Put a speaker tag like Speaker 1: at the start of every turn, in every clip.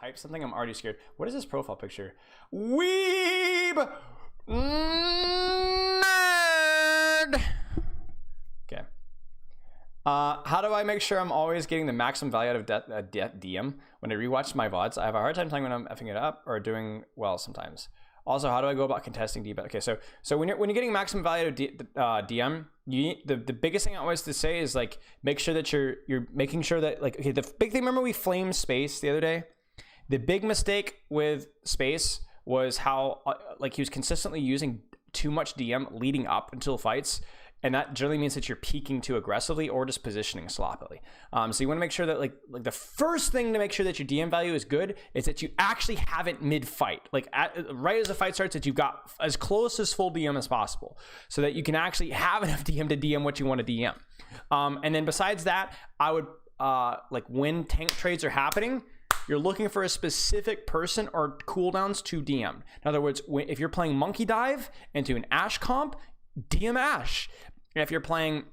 Speaker 1: type something, I'm already scared. What is this profile picture? Weeb! Nerd! Okay. How do I make sure I'm always getting the maximum value out of DM? When I rewatch my VODs, I have a hard time telling when I'm effing it up or doing well sometimes. Also, how do I go about contesting debug? Okay, so when you're getting maximum value out of DM, you need, the biggest thing I always to say is like make sure that you're making sure that like, okay, the big thing, remember we flamed Space the other day? The big mistake with Space was how like he was consistently using too much DM leading up until fights, and that generally means that you're peaking too aggressively or just positioning sloppily. So you want to make sure that like the first thing to make sure that your DM value is good is that you actually have it mid-fight, like right as the fight starts, that you've got as close as full DM as possible, so that you can actually have enough DM to DM what you want to DM. And then besides that, I would like when tank trades are happening, you're looking for a specific person or cooldowns to DM. In other words, if you're playing Monkey Dive into an Ashe comp, DM Ashe. If you're playing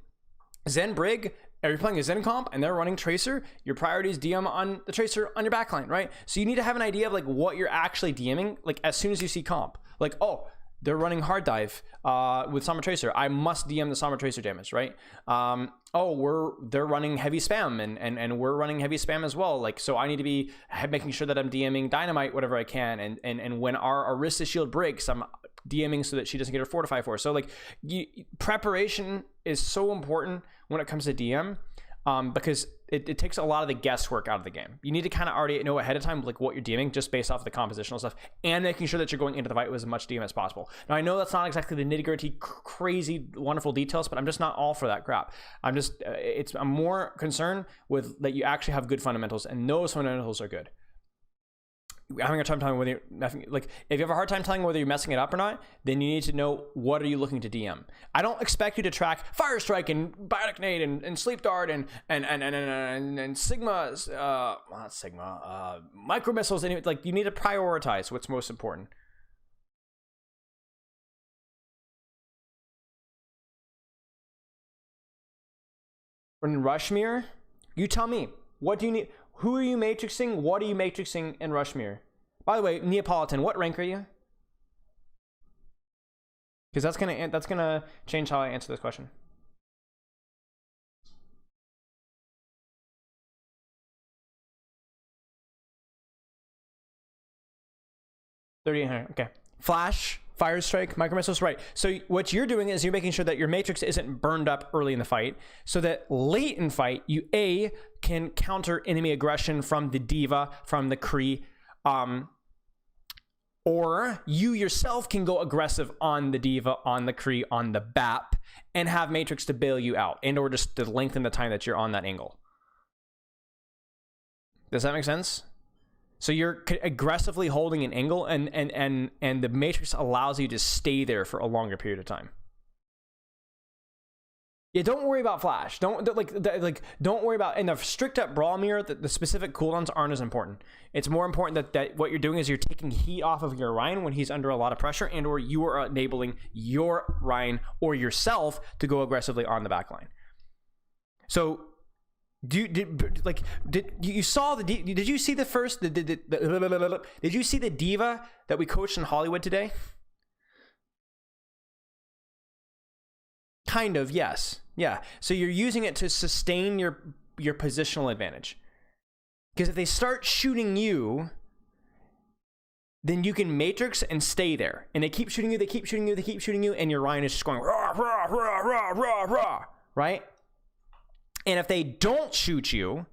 Speaker 1: Zen Brig, or you're playing a Zen comp and they're running Tracer, your priority is DM on the Tracer on your backline, right? So you need to have an idea of like what you're actually DMing, like as soon as you see comp. Like, oh, they're running Hard Dive with Sombra Tracer. I must DM the Sombra Tracer damage, right? Oh, they're running heavy spam and we're running heavy spam as well. Like, so I need to be making sure that I'm DMing Dynamite whatever I can. And when our Arista shield breaks, I'm DMing so that she doesn't get her Fortify for. So like preparation is so important when it comes to DM. Because it takes a lot of the guesswork out of the game. You need to kind of already know ahead of time like what you're DMing just based off of the compositional stuff, and making sure that you're going into the fight with as much DM as possible. Now I know that's not exactly the nitty-gritty crazy wonderful details, but I'm just not all for that crap. I'm more concerned with that you actually have good fundamentals, and those fundamentals are good. Having a time telling whether like if you have a hard time telling whether you're messing it up or not, then you need to know what are you looking to DM. I don't expect you to track Fire Strike and Biotic Nade and Sleep Dart and Sigma, not Sigma, micro missiles, and like you need to prioritize what's most important. In Rushmere, you tell me, what do you need? Who are you matrixing? What are you matrixing in Rushmere? By the way, Neapolitan, what rank are you? Because that's gonna change how I answer this question. $3,800. Okay. Flash, Fire Strike, Micro Missiles, right. So what you're doing is you're making sure that your matrix isn't burned up early in the fight, so that late in fight, you can counter enemy aggression from the Diva, from the Kree, or you yourself can go aggressive on the Diva, on the Kree, on the BAP, and have matrix to bail you out, and or just to lengthen the time that you're on that angle. Does that make sense? So you're aggressively holding an angle, and the matrix allows you to stay there for a longer period of time. Yeah, don't worry about flash. Don't worry about in the strict up brawl mirror. The specific cooldowns aren't as important. It's more important that what you're doing is you're taking heat off of your Ryan when he's under a lot of pressure, and or you are enabling your Ryan or yourself to go aggressively on the backline. So. Did you see the first did you see the Diva that we coached in Hollywood today? Kind of, yes. Yeah. So you're using it to sustain your positional advantage. Because if they start shooting you, then you can matrix and stay there. And they keep shooting you, they keep shooting you, they keep shooting you, and your Ryan is just going rah, rah, rah, rah, rah, rah, right? And if they don't shoot you,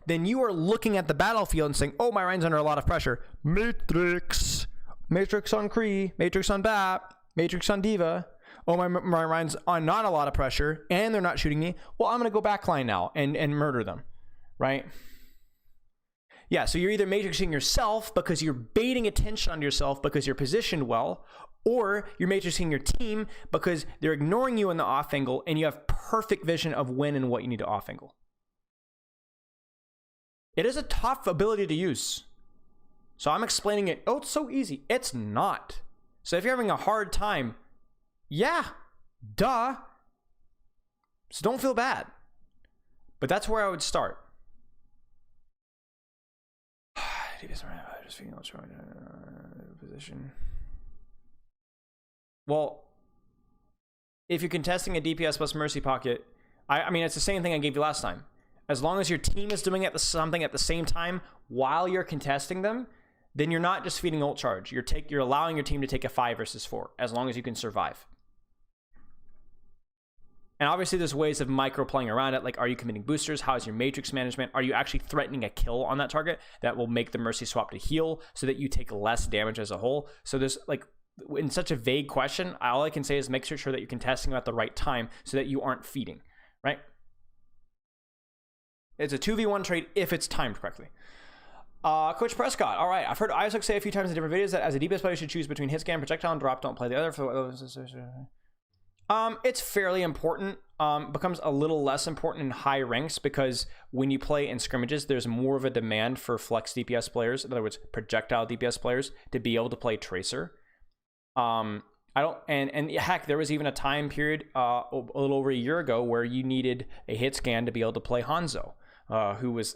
Speaker 1: then you are looking at the battlefield and saying, oh, my Ryan's under a lot of pressure. Matrix. Matrix on Kree. Matrix on BAP. Matrix on Diva. Oh, my Ryan's on not a lot of pressure, and they're not shooting me. Well, I'm going to go backline now and murder them, right? Yeah, so you're either matrixing yourself because you're baiting attention on yourself because you're positioned well, or you're matrixing your team because they're ignoring you in the off angle and you have perfect vision of when and what you need to off angle. It is a tough ability to use. So I'm explaining it. Oh, it's so easy. It's not. So if you're having a hard time, yeah, duh. So don't feel bad. But that's where I would start. just feeling position. Well, if you're contesting a DPS plus mercy pocket, I mean, it's the same thing I gave you last time. As long as your team is doing something at the same time while you're contesting them, then you're not just feeding ult charge. You're allowing your team to take a 5 versus 4, as long as you can survive. And obviously there's ways of micro playing around it, like are you committing boosters? How is your matrix management? Are you actually threatening a kill on that target that will make the mercy swap to heal so that you take less damage as a whole? So there's like, in such a vague question, all I can say is make sure that you're contesting at the right time so that you aren't feeding, right? It's a 2v1 trade if it's timed correctly. Coach Prescott, all right. I've heard Isaac say a few times in different videos that as a DPS player, you should choose between hit scan, projectile, and drop. Don't play the other. It's fairly important. Becomes a little less important in high ranks because when you play in scrimmages, there's more of a demand for flex DPS players, in other words, projectile DPS players, to be able to play tracer. And heck, there was even a time period a little over a year ago where you needed a hit scan to be able to play Hanzo, who was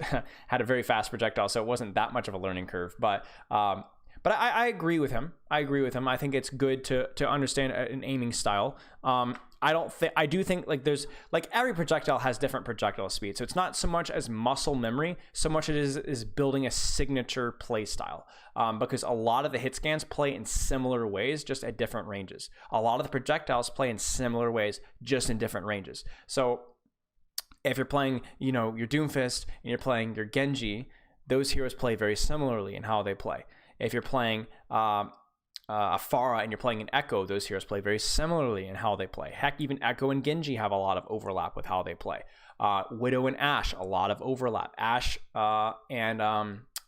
Speaker 1: had a very fast projectile, so it wasn't that much of a learning curve. But I agree with him. I think it's good to understand an aiming style. I do think like there's like every projectile has different projectile speed, so it's not so much as muscle memory, so much it is building a signature play style. Because a lot of the hit scans play in similar ways, just at different ranges. A lot of the projectiles play in similar ways, just in different ranges. So if you're playing, your Doomfist and you're playing your Genji, those heroes play very similarly in how they play. If you're playing a Pharah and you're playing an Echo, those heroes play very similarly in how they play. Heck, even Echo and Genji have a lot of overlap with how they play. Widow and Ashe, a lot of overlap. Ashe and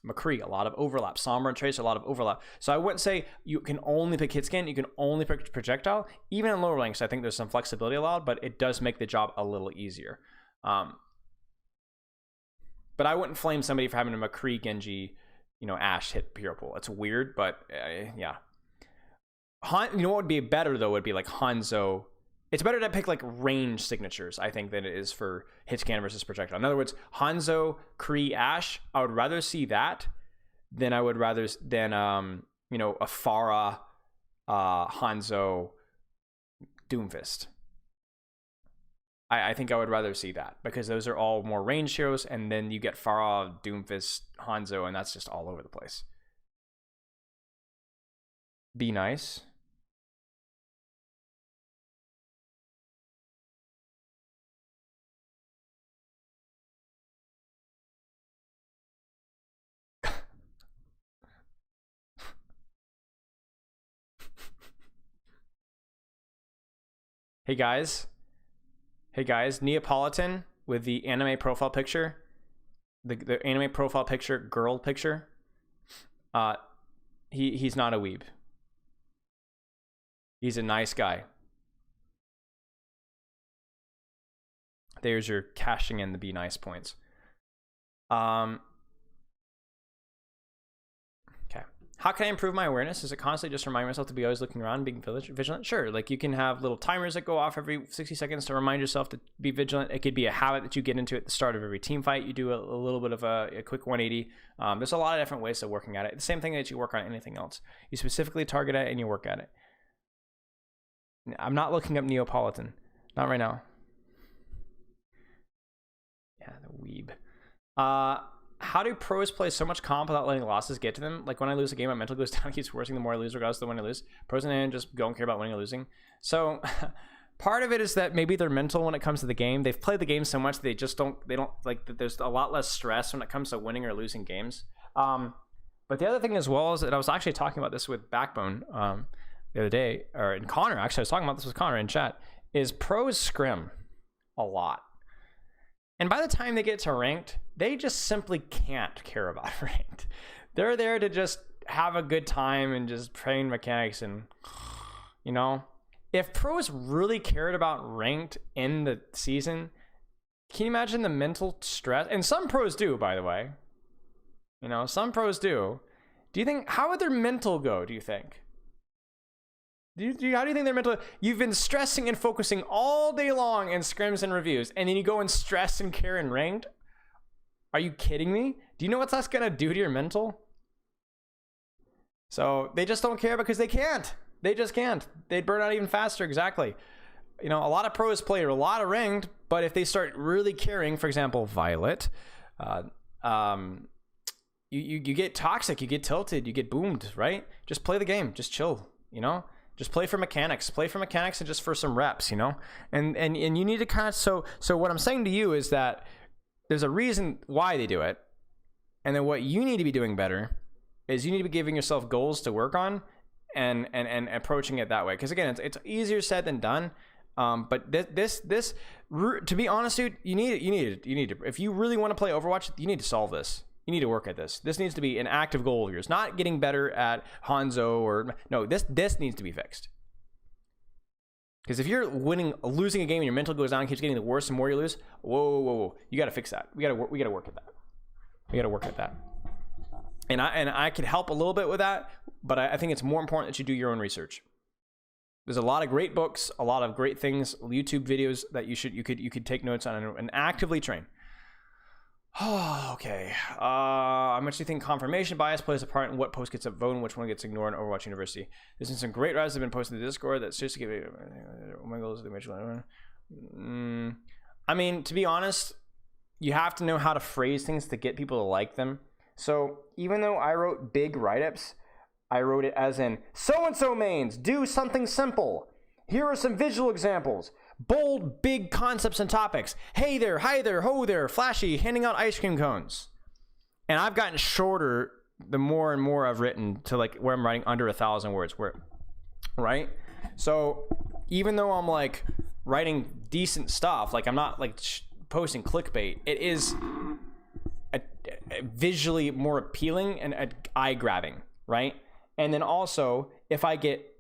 Speaker 1: McCree, a lot of overlap. Sombra and Tracer, a lot of overlap. So I wouldn't say you can only pick hit scan, you can only pick projectile. Even in lower ranks, I think there's some flexibility allowed, but it does make the job a little easier. But I wouldn't flame somebody for having a McCree, Genji, Ashe hit hero pool. It's weird, but yeah. What would be better though would be like Hanzo. It's better to pick like range signatures, I think, than it is for hit scan versus projectile. In other words, Hanzo, Kree, Ashe, I would rather see that than a Pharah, Hanzo, Doomfist. I think I would rather see that because those are all more range heroes, and then you get Pharah, Doomfist, Hanzo, and that's just all over the place. Be nice. Hey guys, Neapolitan with the anime profile picture, the anime profile picture, girl picture. He's not a weeb. He's a nice guy. There's your cashing in the be nice points. Okay. How can I improve my awareness? Is it constantly just remind myself to be always looking around, being vigilant? Sure. Like you can have little timers that go off every 60 seconds to remind yourself to be vigilant. It could be a habit that you get into at the start of every team fight. You do a little bit of a quick 180. There's a lot of different ways of working at it. The same thing that you work on anything else. You specifically target it and you work at it. I'm not looking up Neapolitan. Not right now. Yeah, the weeb. How do pros play so much comp without letting losses get to them? Like when I lose a game, my mental goes down, keeps worsening the more I lose, regardless of the when I lose. Pros and just don't care about winning or losing. So part of it is that maybe they're mental when it comes to the game. They've played the game so much they don't like, there's a lot less stress when it comes to winning or losing games. But the other thing as well is that I was actually talking about this with Backbone the other day, or in Connor, actually I was talking about this with Connor in chat, is pros scrim a lot. And by the time they get to ranked, they just simply can't care about ranked. They're there to just have a good time and just train mechanics. And, if pros really cared about ranked in the season, can you imagine the mental stress? And some pros do, by the way. Some pros do. How would their mental go, do you think? How do you think they're mental? You've been stressing and focusing all day long in scrims and reviews, and then you go and stress and care in ranked? Are you kidding me? Do you know what that's gonna do to your mental? So they just don't care because they can't. They just can't. They'd burn out even faster. Exactly. You know, a lot of pros play a lot of ranked, but if they start really caring, for example, Violet, you get toxic, you get tilted, you get boomed, right? Just play the game, just chill, you know? Just play for mechanics and just for some reps, you know? And you need to kind of, so what I'm saying to you is that there's a reason why they do it. And then what you need to be doing better is you need to be giving yourself goals to work on and approaching it that way. Because again, it's easier said than done. But this, to be honest, dude, you need to, if you really want to play Overwatch, you need to solve this. You need to work at this. This needs to be an active goal of yours, not getting better at Hanzo or no, this needs to be fixed. Because if you're losing a game and your mental goes down and keeps getting the worse and more you lose, whoa, you got to fix that. We got to work at that. We got to work at that. And I could help a little bit with that, but I think it's more important that you do your own research. There's a lot of great books, a lot of great things, YouTube videos that you could take notes on and actively train. Oh, okay. How much do you think confirmation bias plays a part in what post gets upvoted and which one gets ignored in Overwatch University? There's been some great rides that have been posted in the Discord that's just to give it. Oh my goals, I mean, to be honest, you have to know how to phrase things to get people to like them. So even though I wrote big write-ups, I wrote it as in, so-and-so mains, do something simple. Here are some visual examples. Bold, big concepts and topics. Hey there, hi there, ho there, flashy, handing out ice cream cones. And I've gotten shorter the more and more I've written to like where I'm writing under 1,000 words, right? So even though I'm like writing decent stuff, like I'm not like posting clickbait, it is visually more appealing and eye-grabbing, right? And then also,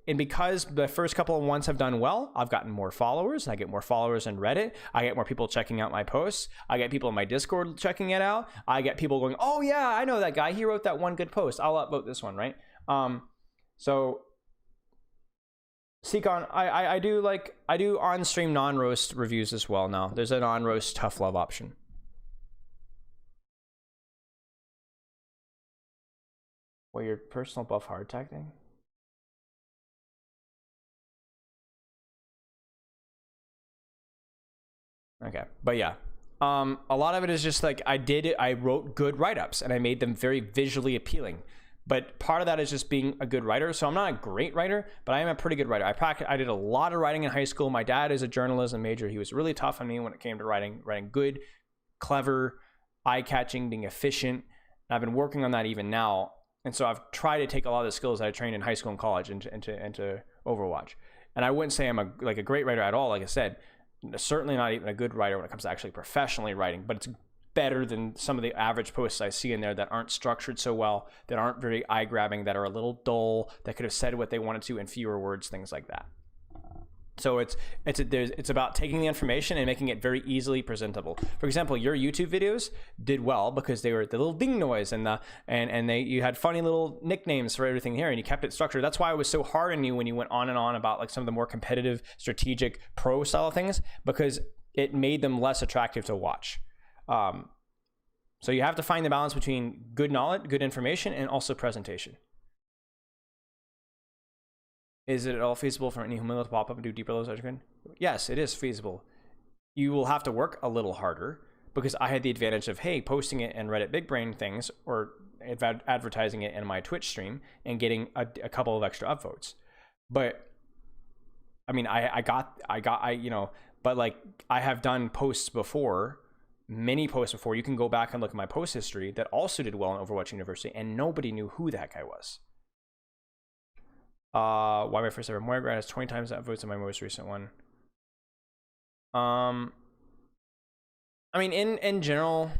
Speaker 1: and because the first couple of ones have done well, I've gotten more followers. I get more followers in Reddit. I get more people checking out my posts. I get people in my Discord checking it out. I get people going, oh yeah, I know that guy. He wrote that one good post. I'll upvote this one, right? So Seacon, I do on-stream non-roast reviews as well now. There's a non-roast tough love option. Well, your personal buff hard tag thing? Okay, but yeah, a lot of it is just like I wrote good write-ups and I made them very visually appealing. But part of that is just being a good writer. So I'm not a great writer, but I am a pretty good writer. I did a lot of writing in high school. My dad is a journalism major. He was really tough on me when it came to writing good, clever, eye-catching, being efficient. And I've been working on that even now. And so I've tried to take a lot of the skills that I trained in high school and college into Overwatch. And I wouldn't say I'm a great writer at all, like I said. Certainly not even a good writer when it comes to actually professionally writing, but it's better than some of the average posts I see in there that aren't structured so well, that aren't very eye-grabbing, that are a little dull, that could have said what they wanted to in fewer words, things like that. So it's about taking the information and making it very easily presentable. For example, your YouTube videos did well because they were the little ding noise and you had funny little nicknames for everything here, and you kept it structured. That's why it was so hard on you when you went on and on about like some of the more competitive, strategic, pro style things, because it made them less attractive to watch. So you have to find the balance between good knowledge, good information, and also presentation. Is it at all feasible for any humility to pop up and do deeper levels of education? Yes, it is feasible. You will have to work a little harder because I had the advantage of, hey, posting it in Reddit Big Brain things or advertising it in my Twitch stream and getting a couple of extra upvotes. But I mean, but like I have done posts before, many posts before. You can go back and look at my post history that also did well in Overwatch University, and nobody knew who that guy was. Why my first ever Moira grad has 20 times that votes in my most recent one. I mean, in general,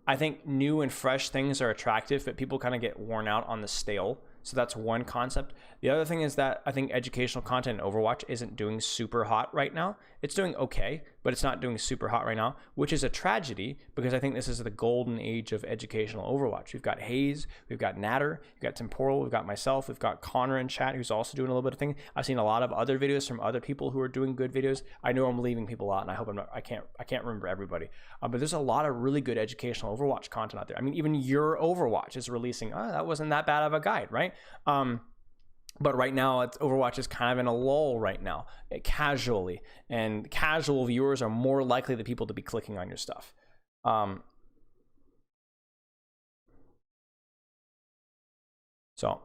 Speaker 1: I think new and fresh things are attractive, but people kind of get worn out on the stale. So that's one concept. The other thing is that I think educational content in Overwatch isn't doing super hot right now. It's doing okay, but it's not doing super hot right now, which is a tragedy because I think this is the golden age of educational Overwatch. We've got Hayes, we've got Natter, we've got Temporal, we've got myself, we've got Connor in chat who's also doing a little bit of thing. I've seen a lot of other videos from other people who are doing good videos. I know I'm leaving people out, and I hope I can't remember everybody. But there's a lot of really good educational Overwatch content out there. I mean, even your Overwatch is releasing, that wasn't that bad of a guide, right? But right now, Overwatch is kind of in a lull right now, casually. And casual viewers are more likely the people to be clicking on your stuff. So,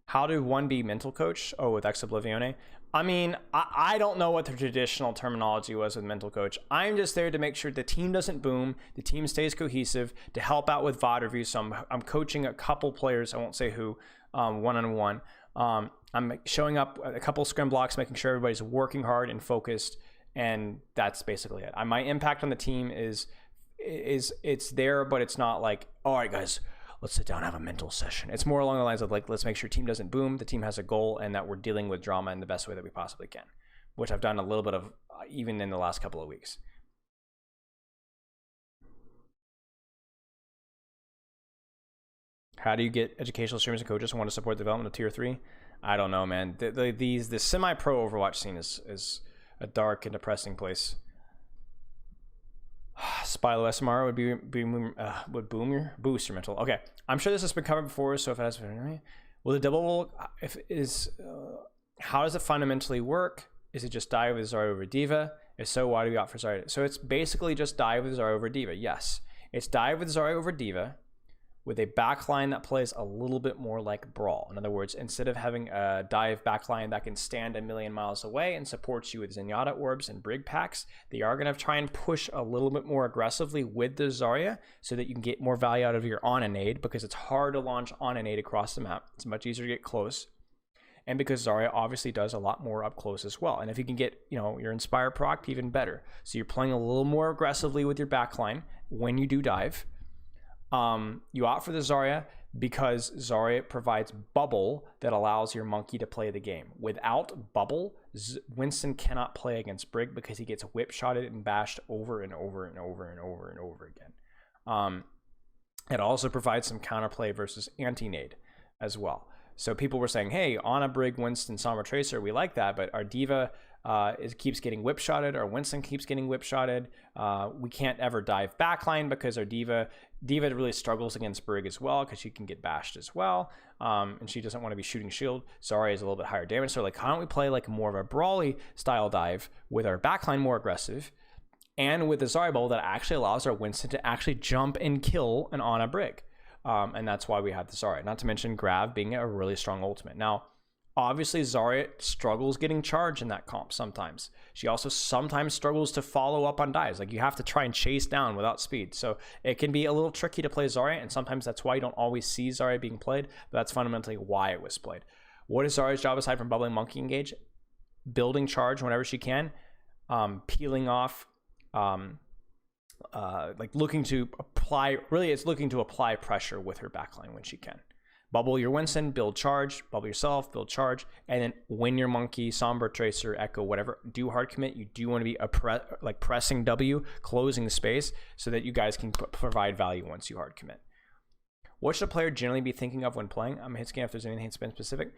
Speaker 1: how do one be mental coach? Oh, with Ex Oblivione? I mean, I don't know what the traditional terminology was with mental coach. I'm just there to make sure the team doesn't boom, the team stays cohesive, to help out with VOD reviews. So I'm coaching a couple players, I won't say who, one-on-one. I'm showing up a couple scrim blocks, making sure everybody's working hard and focused, and that's basically it. My impact on the team is it's there, but it's not like, all right, guys, let's sit down and have a mental session. It's more along the lines of like, let's make sure team doesn't boom, the team has a goal, and that we're dealing with drama in the best way that we possibly can, which I've done a little bit of even in the last couple of weeks. How do you get educational streamers and coaches who want to support the development of tier 3? I don't know, man. The semi-pro Overwatch scene is a dark and depressing place. Spilo SMR would boost your mental. Okay, I'm sure this has been covered before, so if it has been, will the double, if it is, how does it fundamentally work? Is it just die with Zarya over Diva? If so, why do we opt for Zarya? So it's basically just die with Zarya over Diva. Yes, it's die with Zarya over Diva with a backline that plays a little bit more like Brawl. In other words, instead of having a dive backline that can stand a million miles away and supports you with Zenyatta orbs and Brig packs, they are going to try and push a little bit more aggressively with the Zarya so that you can get more value out of your on a nade, because it's hard to launch on a nade across the map. It's much easier to get close. And because Zarya obviously does a lot more up close as well. And if you can get, your Inspire proc, even better. So you're playing a little more aggressively with your backline when you do dive. You opt for the Zarya because Zarya provides bubble that allows your monkey to play the game. Without bubble, Winston cannot play against Brig because he gets whip-shotted and bashed over and over and over and over and over again. It also provides some counterplay versus anti-nade as well. So people were saying, hey, Ana, Brig, Winston, Sombra, Tracer, we like that, but our Diva keeps getting whip-shotted, our Winston keeps getting whip-shotted. We can't ever dive backline because our Diva really struggles against Brig as well because she can get bashed as well, and she doesn't want to be shooting shield. Zarya is a little bit higher damage, so like, how don't we play like more of a brawly style dive with our backline more aggressive, and with the Zarya bubble that actually allows our Winston to actually jump and kill an Ana Brig. And that's why we have the Zarya. Not to mention Grav being a really strong ultimate. Now, obviously, Zarya struggles getting charged in that comp sometimes. She also sometimes struggles to follow up on dives. Like, you have to try and chase down without speed. So it can be a little tricky to play Zarya, and sometimes that's why you don't always see Zarya being played, but that's fundamentally why it was played. What is Zarya's job aside from bubbling monkey engage? Building charge whenever she can, peeling off, like looking to apply, really it's looking to apply pressure with her backline when she can. Bubble your Winston, build charge, bubble yourself, build charge, and then win your monkey, Sombra, Tracer, Echo, whatever, do hard commit. You do want to be pressing W, closing the space so that you guys can provide value once you hard commit. What should a player generally be thinking of when playing? I'm hit scan if there's anything specific.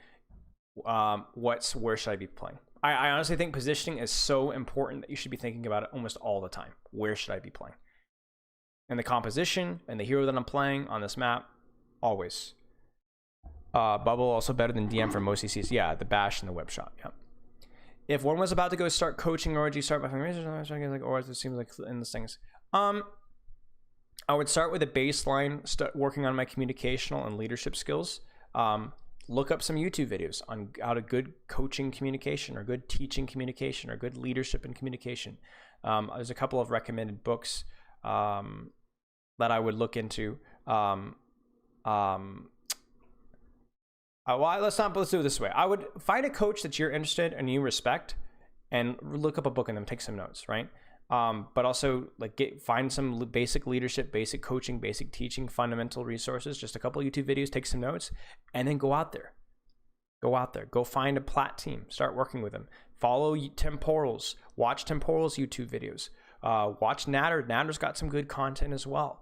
Speaker 1: Where should I be playing? I honestly think positioning is so important that you should be thinking about it almost all the time. Where should I be playing? And the composition and the hero that I'm playing on this map, always. Bubble also better than DM for most CCs. Yeah, the bash and the whip shot. Yeah. If one was about to go start coaching, or would you start by like, or it seems like in the things. I would start with a baseline, start working on my communicational and leadership skills. Look up some YouTube videos on how to good coaching communication, or good teaching communication, or good leadership and communication. There's a couple of recommended books that I would look into. Let's do it this way. I would find a coach that you're interested and you respect, and look up a book and then take some notes, right? But also find some basic leadership, basic coaching, basic teaching, fundamental resources, just a couple YouTube videos, take some notes, and then go out there. Go find a plat team, start working with them. Follow Temporals, watch Temporals YouTube videos. Watch Natter. Natter's got some good content as well.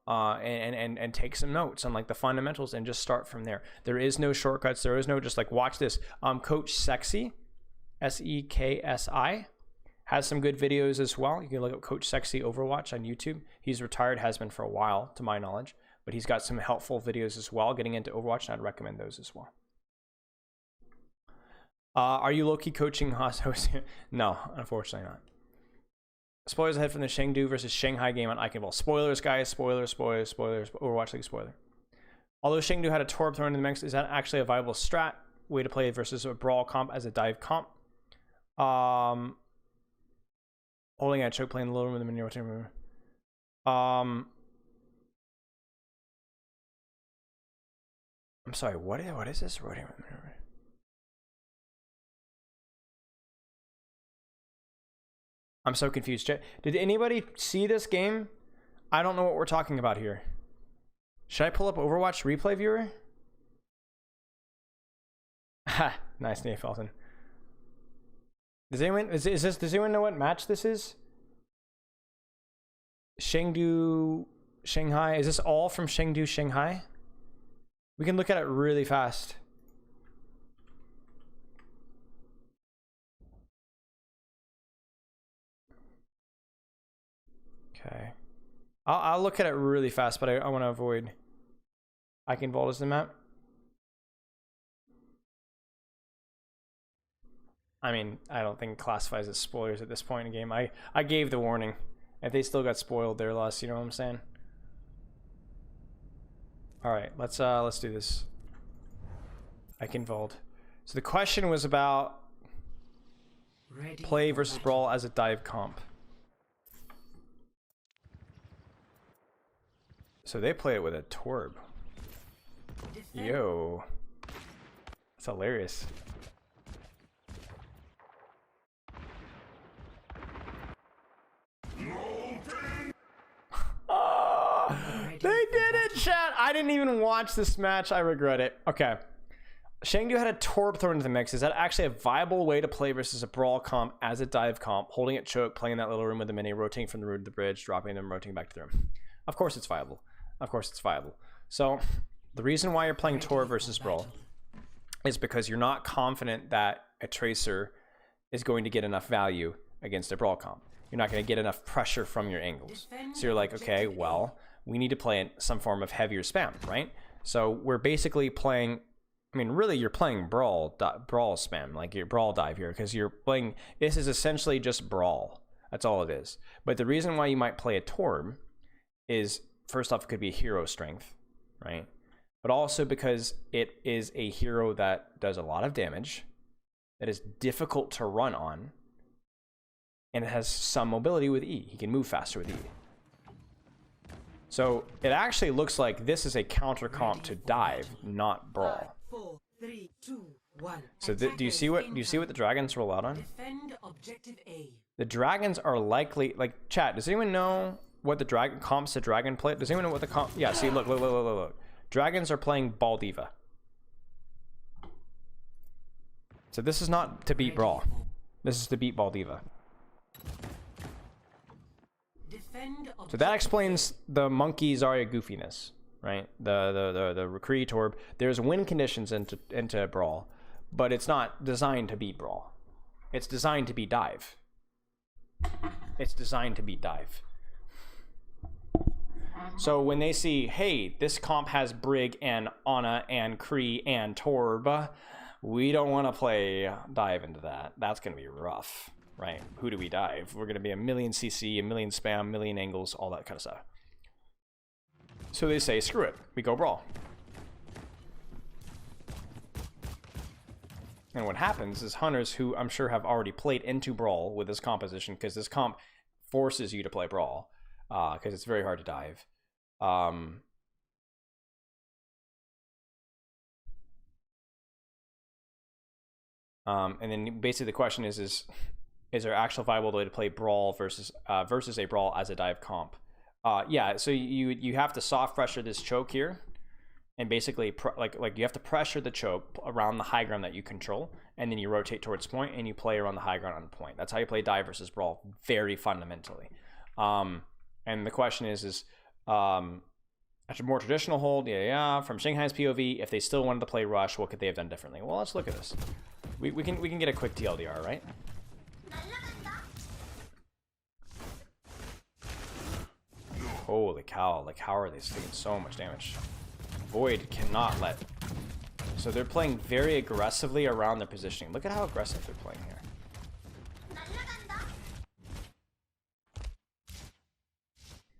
Speaker 1: And take some notes on like the fundamentals and just start from there. There is no shortcuts. There is no just like watch this. Coach Sexy, SEKSI. Has some good videos as well. You can look up Coach Sexy Overwatch on YouTube. He's retired, has been for a while, to my knowledge, but he's got some helpful videos as well getting into Overwatch, and I'd recommend those as well. Are you Lowkey coaching host? No, unfortunately not. Spoilers ahead from the Chengdu versus Shanghai game on Eichenwald. Spoilers, guys. Spoilers. Overwatch League spoiler. Although Chengdu had a Torb thrown in the mix, is that actually a viable strat way to play versus a brawl comp as a dive comp? Holding at choke, playing the little room with the mini rotating room. I'm sorry. What is this rotating room? I'm so confused. Did anybody see this game? I don't know what we're talking about here. Should I pull up Overwatch replay viewer? Ha! Nice, Nate Felton. Does anyone does anyone know what match this is? Chengdu, Shanghai. Is this all from Chengdu, Shanghai? We can look at it really fast. Okay. I'll look at it really fast, but I want to avoid. Eichenwald is the map. I mean, I don't think it classifies as spoilers at this point in the game. I gave the warning. If they still got spoiled, their loss. You know what I'm saying? All right, let's do this. Eichenwald. So the question was about play versus brawl as a dive comp. So they play it with a Torb. Yo. That's hilarious. Oh, they did it, chat! I didn't even watch this match. I regret it. Okay. Chengdu had a Torb thrown into the mix. Is that actually a viable way to play versus a brawl comp as a dive comp? Holding it choke, playing that little room with the mini, rotating from the room to the bridge, dropping them, rotating back to the room. Of course it's viable. Of course it's viable. So the reason why you're playing Torb versus brawl is because you're not confident that a tracer is going to get enough value against a brawl comp. You're not going to get enough pressure from your angles. So you're like, okay, well, we need to play some form of heavier spam, right? So we're basically playing, I mean, really you're playing brawl spam, like your brawl dive here, because you're playing, this is essentially just brawl. That's all it is. But the reason why you might play a Torb is, first off, it could be a hero strength, right? But also because it is a hero that does a lot of damage, that is difficult to run on, and it has some mobility with E. He can move faster with E. So it actually looks like this is a counter comp to dive, not brawl.
Speaker 2: 5, 4, 3, 2, 1.
Speaker 1: So do you see what the dragons roll out on?
Speaker 2: Defend objective A.
Speaker 1: The dragons are likely, like, chat, does anyone know what the dragon comps the dragon play? Does anyone know what the comp? Yeah, see, look. Dragons are playing Ball Diva. So this is not to beat brawl. This is to beat Ball Diva. So that explains the monkey Zarya goofiness, right? The Recree Torb. There's win conditions into brawl, but it's not designed to beat brawl. It's designed to be dive. It's designed to be dive. So when they see, hey, this comp has Brig and Ana and Kree and Torb, we don't want to play dive into that. That's going to be rough, right? Who do we dive? We're going to be a million CC, a million spam, a million angles, all that kind of stuff. So they say, screw it, we go brawl. And what happens is hunters who I'm sure have already played into brawl with this composition, because this comp forces you to play brawl, because it's very hard to dive. And then basically the question is there actual viable way to play brawl versus a brawl as a dive comp? Yeah, so you have to soft pressure this choke here, and basically like you have to pressure the choke around the high ground that you control, and then you rotate towards point and you play around the high ground on point. That's how you play dive versus brawl, very fundamentally. And the question is after more traditional hold, from Shanghai's POV, if they still wanted to play rush, what could they have done differently? Well, let's look at this. We can get a quick TLDR, right? Holy cow, like how are they taking so much damage? Void cannot let. So they're playing very aggressively around their positioning. Look at how aggressive they're playing here.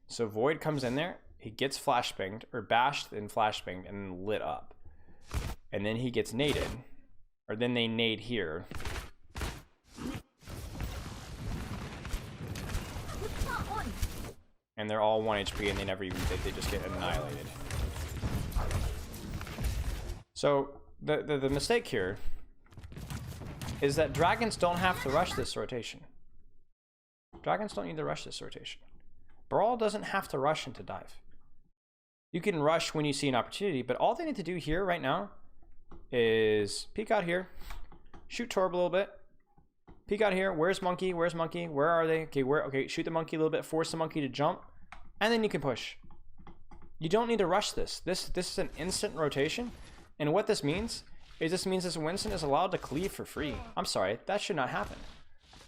Speaker 1: So Void comes in there, he gets flashbanged, or bashed and flashbanged and lit up. And then he gets naded. Or then they nade here. And they're all 1 HP and they never even they just get annihilated. So the mistake here is that dragons don't have to rush this rotation. Dragons don't need to rush this rotation. Brawl doesn't have to rush into dive. You can rush when you see an opportunity, but all they need to do here right now is peek out here, shoot Torb a little bit, peek out here. Where's Monkey? Where's Monkey? Where are they? Okay, where? Okay, shoot the Monkey a little bit, force the Monkey to jump, and then you can push. You don't need to rush this. This is an instant rotation, and what this means is this Winston is allowed to cleave for free. I'm sorry, that should not happen.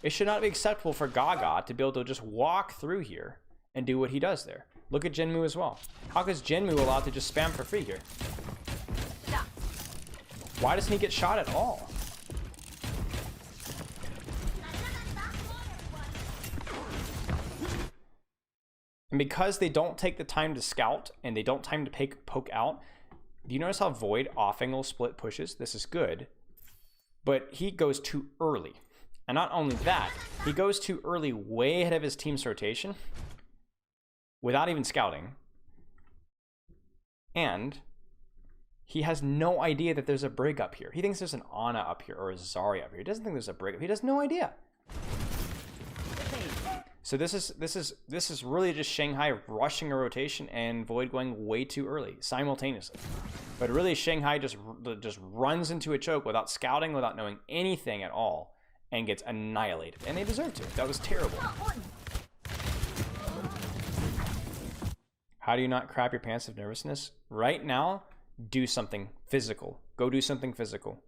Speaker 1: It should not be acceptable for Gaga to be able to just walk through here and do what he does there. Look at Jinmu as well. How is Jinmu allowed to just spam for free here? Why doesn't he get shot at all? And because they don't take the time to scout and they don't time to poke out, do you notice how Void off-angle split pushes? This is good, but he goes too early. And not only that, he goes too early way ahead of his team's rotation without even scouting. And he has no idea that there's a Brig up here. He thinks there's an Ana up here or a Zarya up here. He doesn't think there's a Brig up here. He has no idea. So this is really just Shanghai rushing a rotation and Void going way too early simultaneously. But really Shanghai just runs into a choke without scouting, without knowing anything at all, and gets annihilated. And they deserve to. That was terrible. How do you not crap your pants of nervousness? Right now, do something physical. Go do something physical.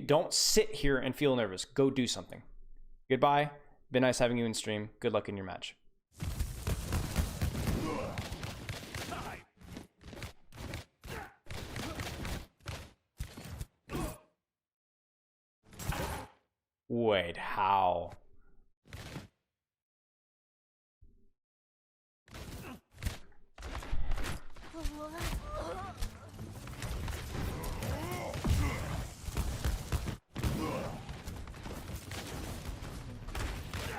Speaker 1: Don't sit here and feel nervous. Go do something. Goodbye. Been nice having you in stream. Good luck in your match. Wait, how?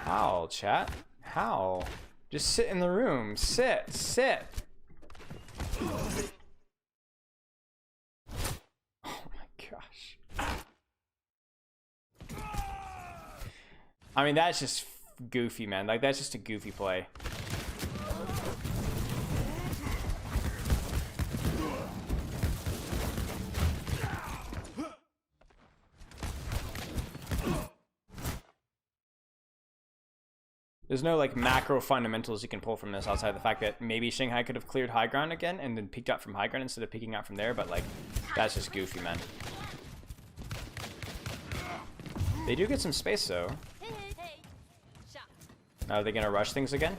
Speaker 1: How, chat? How? Just sit in the room. Sit. Oh my gosh. I mean, that's just goofy, man. Like, that's just a goofy play. There's no like macro fundamentals you can pull from this outside of the fact that maybe Shanghai could have cleared high ground again and then peeked out from high ground instead of peeking out from there, but like that's just goofy, man. They do get some space though. Are they gonna rush things again?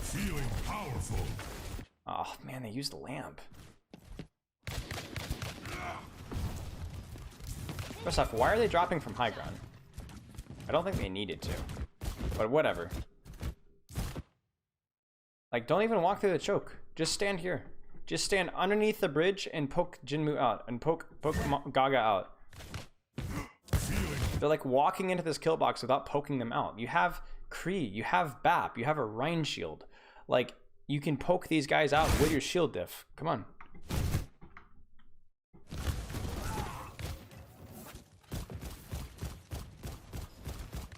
Speaker 3: Feeling powerful.
Speaker 1: Oh man, they used the lamp. First off, why are they dropping from high ground? I don't think they needed to, but whatever. Like, don't even walk through the choke. Just stand here. Just stand underneath the bridge and poke Jinmu out and poke Gaga out. They're like walking into this kill box without poking them out. You have Kree, you have BAP, you have a Rhine shield. Like, you can poke these guys out with your shield diff. Come on.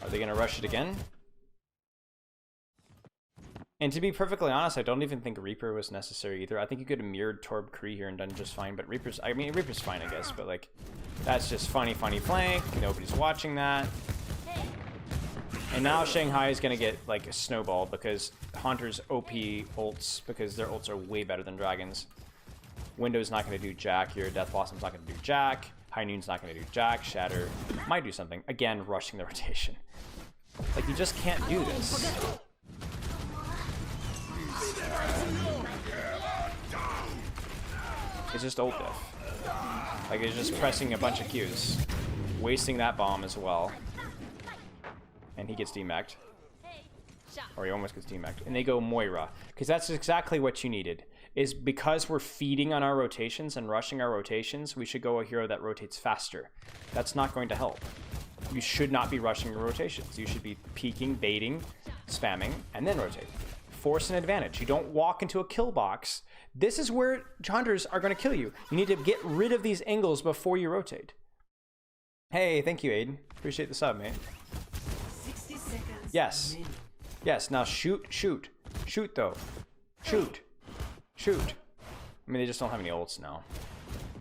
Speaker 1: Are they gonna rush it again? And to be perfectly honest, I don't even think Reaper was necessary either. I think you could have mirrored Torb Kree here and done just fine, but Reaper's fine, I guess, but like, that's just funny flank. Nobody's watching that. And now Shanghai is gonna get like a snowball because Haunter's OP ults, because their ults are way better than Dragons. Window's not gonna do jack here. Death Blossom's not gonna do jack. High Noon's not gonna do jack. Shatter might do something. Again, rushing the rotation. Like, you just can't do this. It's just ult diff. Like, it's just pressing a bunch of Qs. Wasting that bomb as well. And he gets demec'd. Or he almost gets demec'd. And they go Moira. Because that's exactly what you needed. Is because we're feeding on our rotations and rushing our rotations, we should go a hero that rotates faster. That's not going to help. You should not be rushing your rotations. You should be peeking, baiting, spamming, and then rotate. Force an advantage. You don't walk into a kill box. This is where hunters are going to kill you. You need to get rid of these angles before you rotate. Hey, thank you, Aiden. Appreciate the sub, mate.
Speaker 2: 60 seconds.
Speaker 1: Yes. Yes, now shoot, shoot. Shoot, though. Shoot. Shoot. I mean, they just don't have any ults now.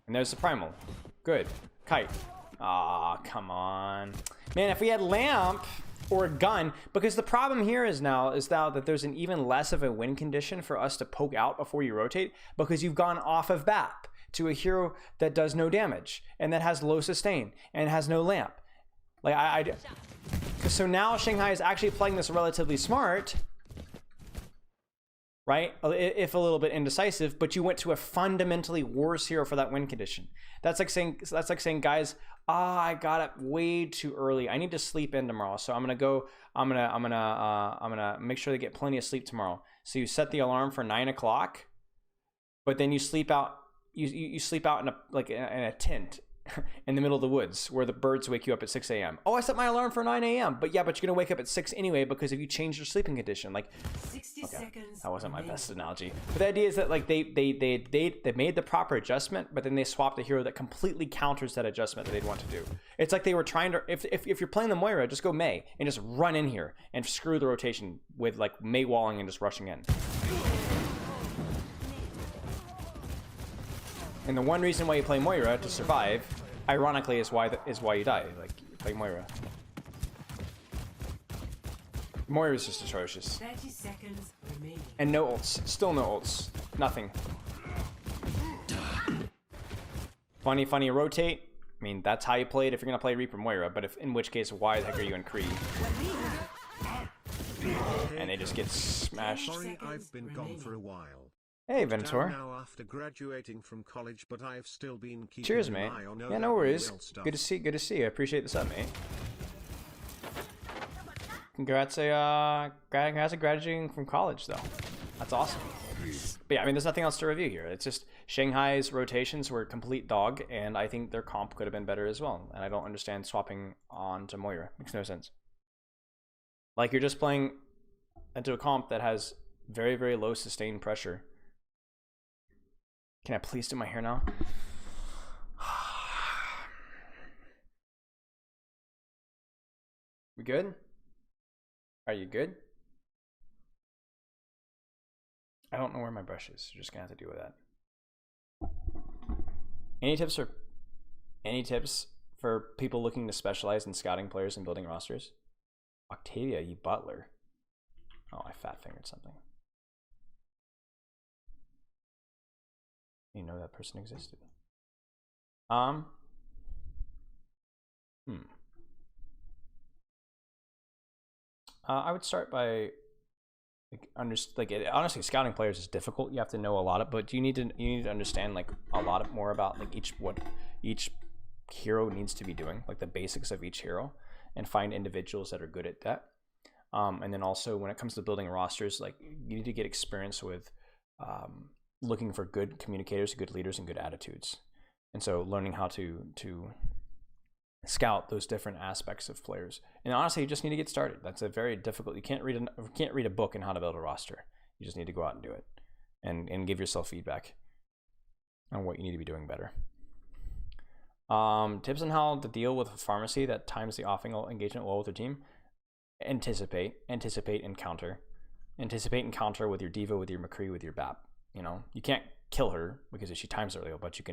Speaker 1: And there's the primal. Good. Kite. Aw, come on. Man, if we had lamp or a gun, because the problem here is now that there's an even less of a win condition for us to poke out before you rotate, because you've gone off of BAP to a hero that does no damage and that has low sustain and has no lamp. Like so now Shanghai is actually playing this relatively smart, right? If a little bit indecisive, but you went to a fundamentally worse hero for that win condition. That's like saying, guys, I got up way too early. I need to sleep in tomorrow, so I'm gonna make sure to get plenty of sleep tomorrow. So you set the alarm for 9 o'clock, but then you sleep out. You sleep out in a tent in the middle of the woods where the birds wake you up at 6 a.m. Oh, I set my alarm for 9 a.m. But yeah, but you're gonna wake up at 6 anyway because if you change your sleeping condition, like
Speaker 2: 60 seconds.
Speaker 1: That wasn't my best analogy. But the idea is that like they made the proper adjustment, but then they swapped a hero that completely counters that adjustment that they'd want to do. It's like they were trying to if you're playing the Moira, just go Mei and just run in here and screw the rotation with like Mei walling and just rushing in. And the one reason why you play Moira to survive, ironically, is why you die. Like you play Moira. Moira is just atrocious.
Speaker 2: 30 seconds remaining.
Speaker 1: And no ults. Still no ults. Nothing. Funny rotate. I mean, that's how you play it if you're gonna play Reaper Moira. But in which case, why the heck are you in Kree? And they just get smashed.
Speaker 3: Sorry, I've been gone for a while.
Speaker 1: Hey, Ventor.
Speaker 3: Now after graduating from college, but I've still been keeping
Speaker 1: Cheers,
Speaker 3: an
Speaker 1: mate.
Speaker 3: eye on
Speaker 1: Yeah, no worries. Good to see. Good to see you. I appreciate the sub, mate. Congrats, congrats on graduating from college, though. That's awesome. But yeah, I mean, there's nothing else to review here. It's just Shanghai's rotations were complete dog, and I think their comp could have been better as well. And I don't understand swapping on to Moira. Makes no sense. Like, you're just playing into a comp that has very, very low sustained pressure. Can I please do my hair now? We good? Are you good? I don't know where my brush is. You're just gonna have to deal with that. Any tips for people looking to specialize in scouting players and building rosters? Octavia, you butler. Oh, I fat fingered something. You know that person existed. I would start by honestly, scouting players is difficult. You have to know a lot of, but you need to understand like a lot more about like what each hero needs to be doing, like the basics of each hero, and find individuals that are good at that. And then also when it comes to building rosters, like you need to get experience with looking for good communicators, good leaders, and good attitudes. And so learning how to scout those different aspects of players. And honestly, you just need to get started. That's a very difficult. You can't read a book on how to build a roster. You just need to go out and do it, and give yourself feedback on what you need to be doing better. Tips on how to deal with a pharmacy that times the offing engagement well with your team. Anticipate, and counter. Anticipate and counter with your Diva, with your McCree, with your BAP. You know, you can't kill her because she times it really well, but you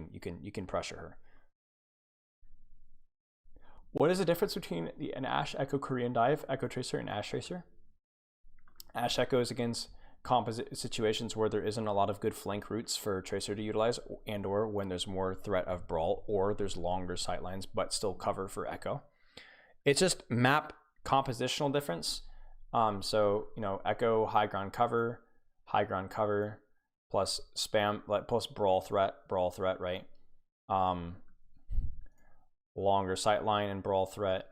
Speaker 1: can pressure her. What is the difference between an Ashe Echo Korean Dive, Echo Tracer, and Ashe Tracer? Ashe Echo is against composite situations where there isn't a lot of good flank routes for Tracer to utilize, and or when there's more threat of brawl, or there's longer sightlines but still cover for Echo. It's just map compositional difference. So, you know, echo, high ground cover, plus spam, like plus brawl threat, right? Longer sightline and brawl threat.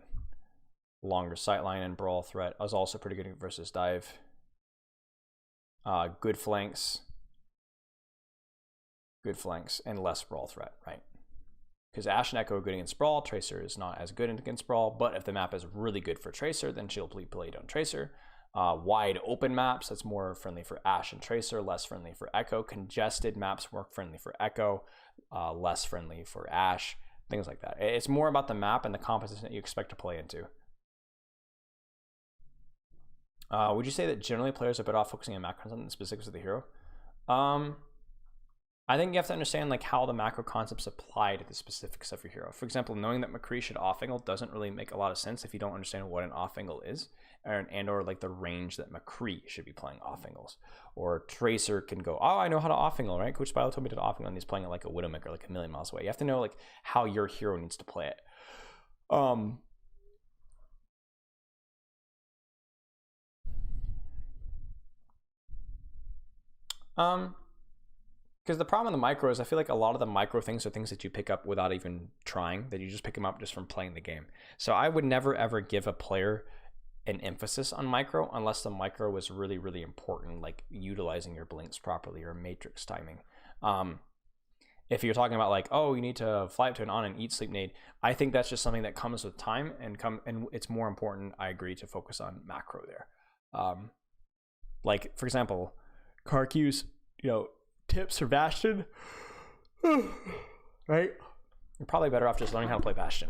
Speaker 1: Longer sightline and brawl threat. I was also pretty good versus dive. Good flanks, and less brawl threat, right? Because Ash and Echo are good against Brawl, Tracer is not as good against Brawl, but if the map is really good for Tracer, then she'll be played on Tracer. Wide open maps, that's more friendly for Ash and Tracer, less friendly for Echo. Congested maps, more friendly for Echo, less friendly for Ash, things like that. It's more about the map and the composition that you expect to play into. Would you say that generally players are better off focusing on macro than the specifics of the hero? I think you have to understand like how the macro concepts apply to the specifics of your hero. For example, knowing that McCree should off angle doesn't really make a lot of sense if you don't understand what an off angle is, or like the range that McCree should be playing off angles. Or Tracer can go, oh, I know how to off angle, right? Coach Spilo told me to off angle, and he's playing it like a Widowmaker, like a million miles away. You have to know like how your hero needs to play it. Because the problem with the micro is I feel like a lot of the micro things are things that you pick up without even trying, that you just pick them up just from playing the game. So I would never ever give a player an emphasis on micro unless the micro was really, really important, like utilizing your blinks properly or matrix timing. If you're talking about like, oh, you need to fly up to an on and eat sleep nade, I think that's just something that comes with time and it's more important, I agree, to focus on macro there. Like, for example, Karku's, you know, tips for Bastion, right? You're probably better off just learning how to play Bastion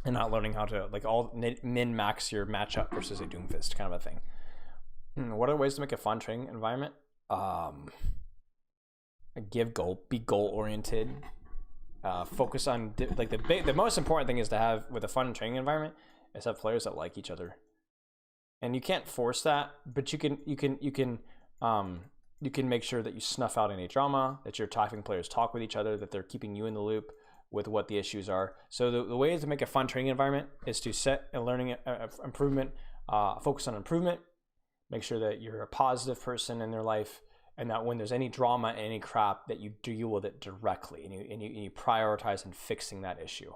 Speaker 1: and not learning how to like all min-max your matchup versus a Doomfist kind of a thing. What are ways to make a fun training environment? Be goal oriented. Focus on like the most important thing is to have with a fun training environment is have players that like each other, and you can't force that, but you can make sure that you snuff out any drama, that your typing players talk with each other, that they're keeping you in the loop with what the issues are. So the way to make a fun training environment is to set a learning improvement, focus on improvement, make sure that you're a positive person in their life, and that when there's any drama, any crap, that you deal with it directly and you prioritize in fixing that issue.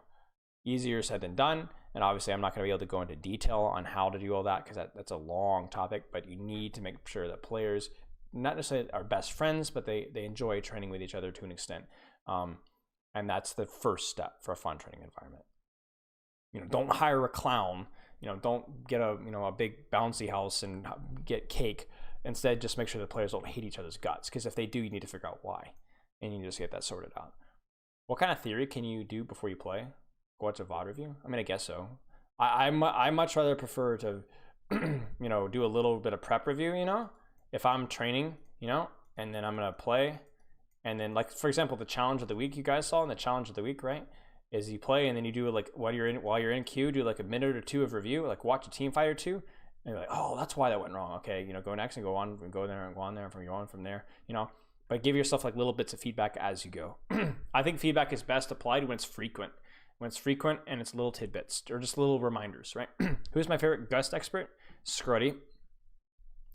Speaker 1: Easier said than done. And obviously I'm not going to be able to go into detail on how to do all that because that's a long topic, but you need to make sure that players not necessarily are best friends, but they enjoy training with each other to an extent. And that's the first step for a fun training environment. You know, don't hire a clown, you know, don't get a big bouncy house and get cake. Instead, just make sure the players don't hate each other's guts, because if they do, you need to figure out why, and you need to just get that sorted out. What kind of theory can you do before you play? Go watch a VOD review? I mean, I guess so. I much rather prefer to, you know, do a little bit of prep review, you know, if I'm training, you know, and then I'm going to play. And then, like, for example, the challenge of the week you guys saw in the challenge of the week, right? Is you play and then you do like while you're in queue, do like a minute or two of review, like watch a team fight or two. And you're like, oh, that's why that went wrong. Okay, you know, go next and go on and go there and go on there and go on from there, you know. But give yourself like little bits of feedback as you go. I think feedback is best applied when it's frequent. When it's frequent and it's little tidbits or just little reminders, right? Who's my favorite gust expert? Scotty.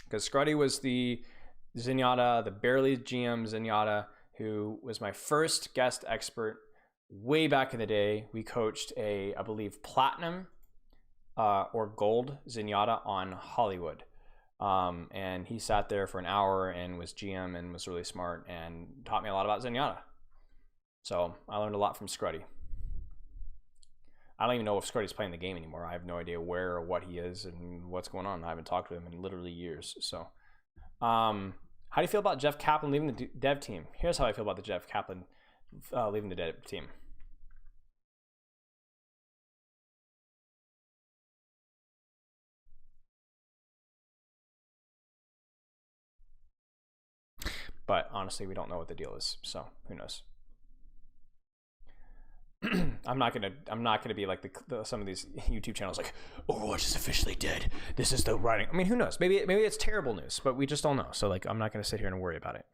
Speaker 1: Because Scotty was the Zenyatta, the barely GM Zenyatta, who was my first guest expert way back in the day. We coached I believe, platinum or gold Zenyatta on Hollywood. And he sat there for an hour and was GM and was really smart and taught me a lot about Zenyatta. So I learned a lot from Scotty. I don't even know if Scotty's playing the game anymore. I have no idea where or what he is and what's going on. I haven't talked to him in literally years. So, how do you feel about Jeff Kaplan leaving the dev team? Here's how I feel about the Jeff Kaplan leaving the dev team. But honestly, we don't know what the deal is. So who knows? I'm not gonna be like some of these YouTube channels like Overwatch is officially dead. This is the writing. I mean, who knows? Maybe it's terrible news, but we just don't know. So like, I'm not gonna sit here and worry about it.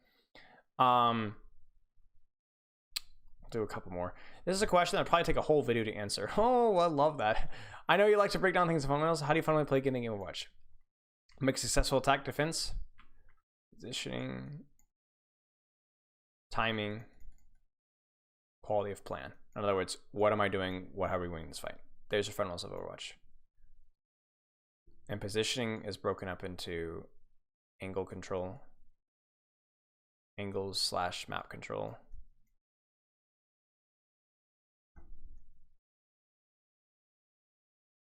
Speaker 1: do a couple more. This is a question that'll probably take a whole video to answer. Oh, I love that. I know you like to break down things in fundamentals. How do you fundamentally play getting game Overwatch? Make successful attack, defense, positioning, timing, quality of plan. In other words, what am I doing? How are we winning this fight? There's your fundamentals of Overwatch. And positioning is broken up into angle control, angles / map control,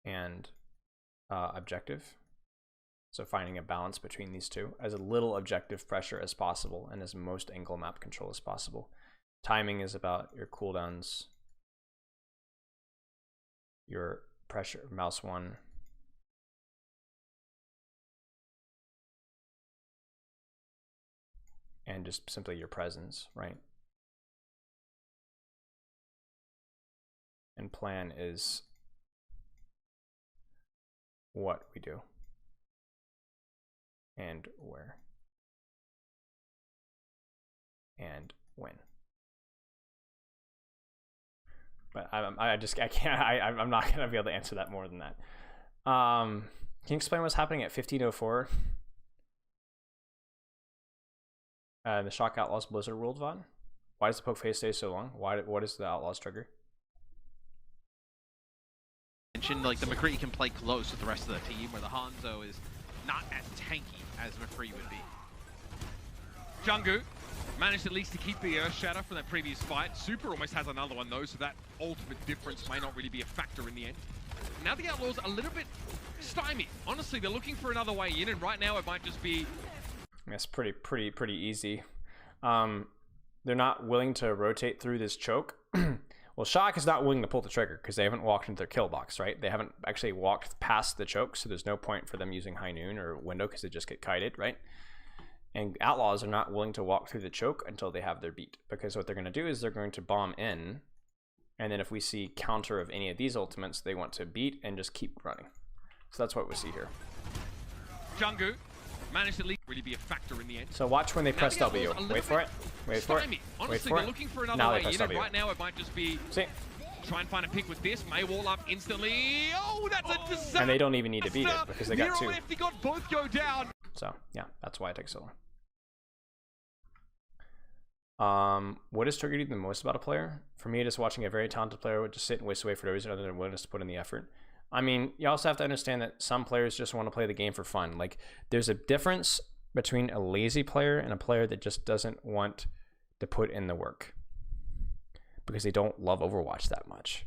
Speaker 1: and objective. So finding a balance between these two, as little objective pressure as possible and as most angle map control as possible. Timing is about your cooldowns, your pressure, mouse 1, and just simply your presence, right? And plan is what we do and where and when. But I'm not gonna be able to answer that more than that. Can you explain what's happening at 15:04? The Shock Outlaws Blizzard World VOD. Why does the poke phase stay so long? What is the Outlaws trigger?
Speaker 4: Mentioned like the McCree can play close with the rest of the team, where the Hanzo is not as tanky as McCree would be. Jungkook managed at least to keep the Earth Shatter from that previous fight. Super almost has another one though, so that ultimate difference may not really be a factor in the end. Now the Outlaws are a little bit stymied. Honestly, they're looking for another way in, and right now it might just be...
Speaker 1: It's pretty easy. They're not willing to rotate through this choke. Well, Shock is not willing to pull the trigger because they haven't walked into their kill box, right? They haven't actually walked past the choke, so there's no point for them using High Noon or Window because they just get kited, right? And Outlaws are not willing to walk through the choke until they have their beat, because what they're going to do is they're going to bomb in, and then if we see counter of any of these ultimates, they want to beat and just keep running. So that's what we see here.
Speaker 4: Jungkook managed to really be a factor in the end.
Speaker 1: So watch when they press W. Wait for it. Wait for it. Wait for it.
Speaker 4: Looking for another
Speaker 1: Now
Speaker 4: way
Speaker 1: they press
Speaker 4: in, and
Speaker 1: W.
Speaker 4: right now it might just be...
Speaker 1: See?
Speaker 4: Try and find a pick with this. May wall up instantly. Oh, that's a disaster.
Speaker 1: And they don't even need to beat it because they got 2.
Speaker 4: Left, they got both go down.
Speaker 1: So yeah, that's why it takes so long. What has triggered you the most about a player? For me, just watching a very talented player would just sit and waste away for no reason other than willingness to put in the effort. I mean, you also have to understand that some players just want to play the game for fun. Like, there's a difference between a lazy player and a player that just doesn't want to put in the work because they don't love Overwatch that much.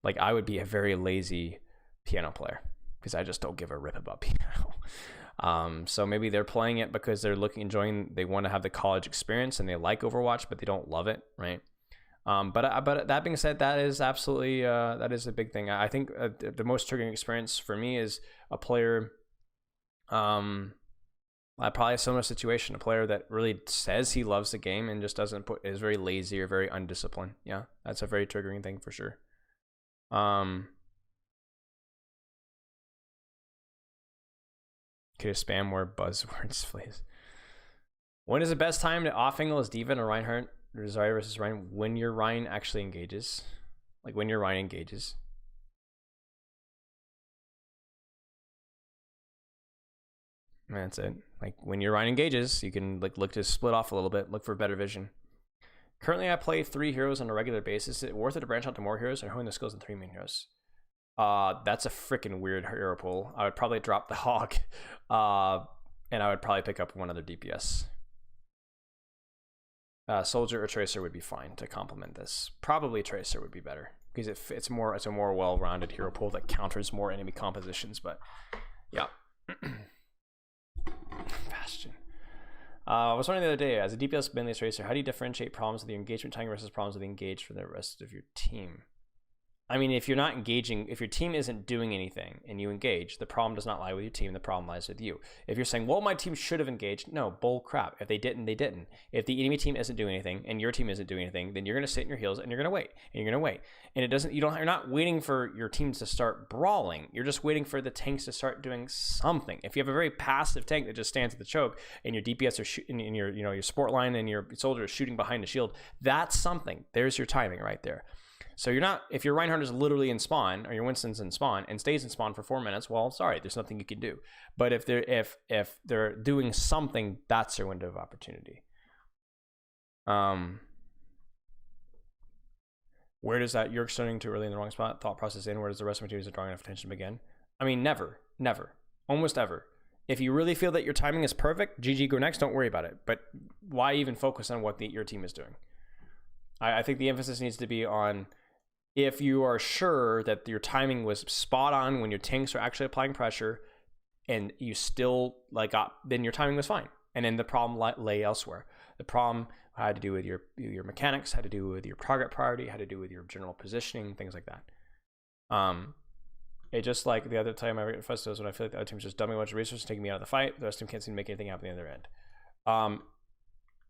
Speaker 1: Like, I would be a very lazy piano player because I just don't give a rip about piano. So maybe they're playing it because they're enjoying, they want to have the college experience and they like Overwatch, but they don't love it, right? But that being said, that is absolutely that is a big thing. I think the most triggering experience for me is a player, probably a similar situation, a player that really says he loves the game and just is very lazy or very undisciplined. Yeah, that's a very triggering thing for sure. Could you spam more buzzwords, please? When is the best time to off angle as D.Va or Reinhardt? Zarya versus Ryan, when your Ryan actually engages. Like when your Ryan engages. And that's it. Like when your Ryan engages, you can like look to split off a little bit, look for better vision. Currently I play 3 heroes on a regular basis. Is it worth it to branch out to more heroes or hone the skills in 3 main heroes? That's a freaking weird hero pool. I would probably drop the Hog. And I would probably pick up one other DPS. Soldier or Tracer would be fine to complement this. Probably Tracer would be better because it's a more well-rounded hero pool that counters more enemy compositions. But yeah, Bastion. I was wondering the other day, as a DPS mainly Tracer, how do you differentiate problems with your engagement timing versus problems with the engage for the rest of your team? I mean, if you're not engaging, if your team isn't doing anything and you engage, the problem does not lie with your team. The problem lies with you. If you're saying, well, my team should have engaged, no, bull crap. If they didn't, they didn't. If the enemy team isn't doing anything and your team isn't doing anything, then you're going to sit in your heels and you're going to wait and you're going to wait. And it doesn't, you're not waiting for your teams to start brawling. You're just waiting for the tanks to start doing something. If you have a very passive tank that just stands at the choke and your DPS are shooting in your, your support line and your soldier is shooting behind the shield, that's something. There's your timing right there. So you're not, if your Reinhardt is literally in spawn or your Winston's in spawn and stays in spawn for 4 minutes, well, sorry, there's nothing you can do. But if they're doing something, that's their window of opportunity. Where does that you're starting too early in the wrong spot thought process in? Where does the rest of my team is drawing enough attention begin? I mean, never, almost ever. If you really feel that your timing is perfect, GG, go next. Don't worry about it. But why even focus on what your team is doing? I think the emphasis needs to be on, if you are sure that your timing was spot on when your tanks are actually applying pressure and you still then your timing was fine. And then the problem lay elsewhere. The problem had to do with your mechanics, had to do with your target priority, had to do with your general positioning, things like that. It just like the other time I read Festos when I feel like the other team's just dumping a bunch of resources, taking me out of the fight. The rest of them can't seem to make anything happen on the other end.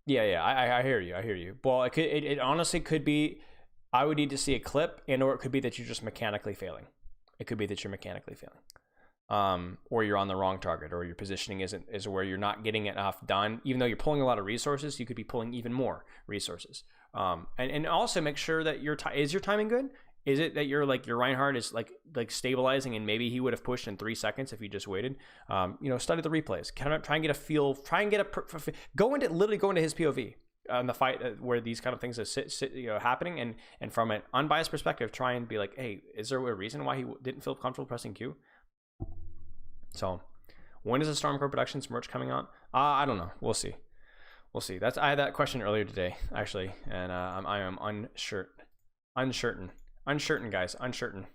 Speaker 1: Yeah, I hear you. Well, it honestly could be, I would need to see a clip, or it could be that you're just mechanically failing. It could be that you're mechanically failing. Or you're on the wrong target, or your positioning is where you're not getting enough done. Even though you're pulling a lot of resources, you could be pulling even more resources. And also make sure that is your timing good? Is it that your Reinhardt is like stabilizing and maybe he would have pushed in 3 seconds if you just waited? Study the replays. Kind of try and get a feel. Try and get go into his POV on the fight where these kind of things are happening, and from an unbiased perspective, try and be like, hey, is there a reason why he didn't feel comfortable pressing Q? So, when is the Stormcore Productions merch coming out? I don't know. We'll see. I had that question earlier today actually, and I am uncertain, guys. Uncertain.